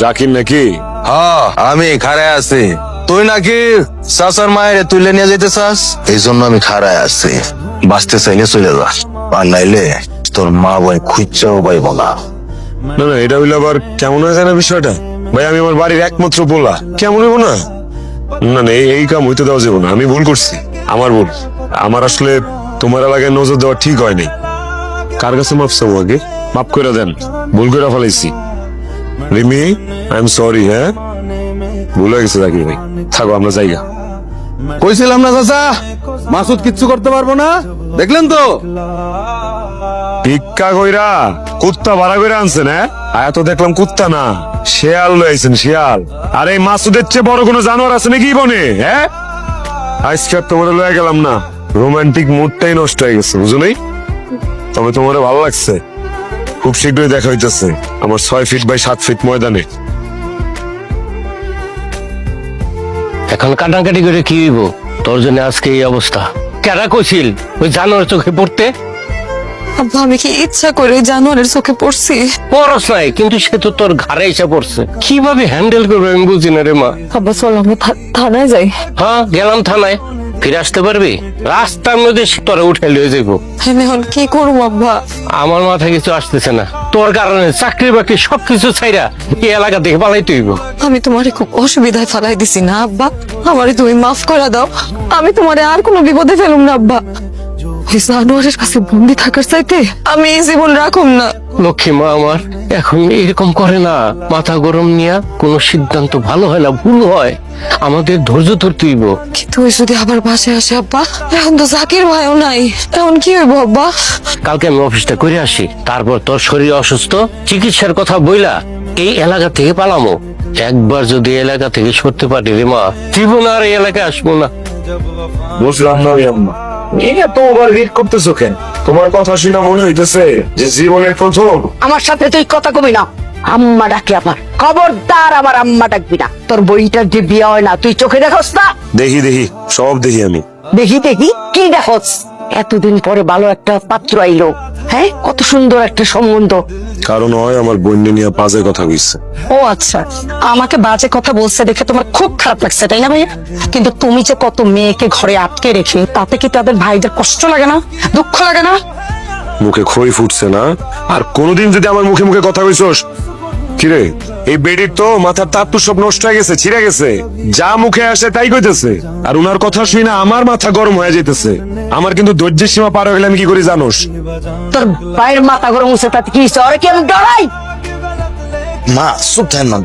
জাকির নাকি? হ্যাঁ আমি খাড়ায় আছি। তুই নাকি চাচার মায়ের তুলে নিয়ে যেতে চাস, এই জন্য আমি খাড়ায় আছি। বাঁচতে চাইলে চলে যা, আর নাইলে তোর মা ভাই খুঁজছেও পাইব না। না না, এটা হইলে আবার কেমন হয়েছে না বিষয়টা? ভাই আমি আমার বাড়ির একমাত্র পোলা, কেমন হইব না? না না, এই কাম হইতে দেওয়া যাবে না। আমি ভুল করছি, আমার ভুল। আমার আসলে তোমার এলাকায় নজর দেওয়া ঠিক হয়নি। কার কাছে মাফ চাবো আগে? মাফ করে দেন, ভুল করে ফেলাইছি। Rimi, I am sorry. হ্যাঁ, ভুল হয়ে গেছে জাকির ভাই। থাকো, আমরা জায়গা। কইছিলাম না চাচা, মাসুদ কিচ্ছু করতে পারবো না, দেখলেন তো। ভিক্ষা কইরা কুত্তা ভাড়া করে আনছেন? হ্যাঁ, আয়া তো দেখলাম কুত্তা না, শেয়াল লইছেন, শিয়াল। আর এই মাসুদের চেয়ে বড় কোনো জানোয়ার আছে নাকি বনে? হ্যাঁ, আজকে আর তোমার লয়ে গেলাম না, রোমান্টিক মুডটাই নষ্ট হয়ে গেছে, বুঝো নাই? তবে তোমার ভালো লাগছে। খুব শীঘ্রই দেখা হইতেছে আমার 6 ফিট বাই 7 ফিট ময়দানে। এখন কাটাকাটি করে কি হইব? তোর জন্য আজকে এই অবস্থা। কেডা কইছিল ওই জানোয়ার চোখে পড়তে? আব্বা আমি কি ইচ্ছা করে জানোয়ারের চোখে পড়ছি? পরস নাই, কিন্তু সে তো তোর ঘাড়ে এসে পড়ছে। কিভাবে হ্যান্ডেল করবে আমি বুঝি না রে মা। আব্বা চল আমরা থানায় যাই। হ্যাঁ গেলাম থানায়, ফিরে আসতে পারবি? রাস্তার মধ্যে তোরা উঠে লিয়ে যাবো। আমি এখন কি করবো আব্বা? আমার মাথায় কিছু আসতেছে না। তোর কারণে চাকরি বাকরি সবকিছু ছাইরা এই এলাকা দেখে পালাইতে হইব। আমি তোমারে খুব অসুবিধায় ফেলাই দিছি না আব্বা? আমারে তুমি মাফ করে দাও, আমি তোমারে আর কোনো বিপদে ফেলুম না আব্বা। ওই জানোয়ারের কাছে বন্দি থাকার চাইতে আমি এই জীবন রাখুম না। লক্ষ্মী মা আমার এখন এরকম করে না, মাথা গরম নিয়া কোনো সিদ্ধান্ত ভালো হয় না, ভুল হয়। আমাদের ধৈর্য ধরতে হইব। কিন্তু ওই যদি আবার বাসায় আসে আব্বা, এখন তো জাকির ভাইও নাই, এখন কি হইব আব্বা? কালকে আমি অফিসটা করে আসি, তারপর তোর শরীর অসুস্থ, চিকিৎসার কথা বইলা এই এলাকা থেকে পালামো। একবার যদি এলাকা থেকে সরতে পারি রে মা, জীবন আর এই এলাকায় আসবো না। বুঝলাম না আম্মা, এটা তো ওভার রিড করতেছো কেন? তোমার কথা শুনে মনে হইতেছে যে জীবনের প্রথম। আমার সাথে তুই কথা কবি না। আম্মা ডাকে আবার, খবরদার আবার আম্মা ডাকবি না। তোর বইটার যে বিয়ে হয় না, তুই চোখে দেখোস না? দেখি দেখি, সব দেখি আমি। দেখি দেখি কি দেখোস? এতদিন পরে ভালো একটা পাত্র আইলো, হ্যাঁ কত সুন্দর একটা সম্বন্ধ। কারণ হয় আমার বন্যে নিয়ে বাজে কথা কইছে। ও আচ্ছা, আমাকে বাজে কথা বলছে দেখে তোমার খুব খারাপ লাগছে তাই না ভাইয়া? কিন্তু তুমি যে কত মেয়েকে ঘরে আটকে রেখে, তাতে কি তাদের ভাইদের কষ্ট লাগে না, দুঃখ লাগে না? মুখে খই ফুটছে না? আর কোনোদিন যদি আমার মুখে মুখে কথা কইছস, কিরে এই বেডির তো মাথার তার তো সব নষ্ট হয়ে গেছে, ছিঁড়ে গেছে। যা মুখে আসে তাই কইতেছে। আর উনার কথা শুই না আমার মাথা গরম হয়ে যেতেছে। আমার কিন্তু ধৈর্যের সীমা পার হইলে আমি কি করি জানোস? তোর ভাইয়ের মাথা গরম হচ্ছে, তাতে কি হচ্ছে? ওরা কি আমি ডরাই? মা চুপ থাকেন না।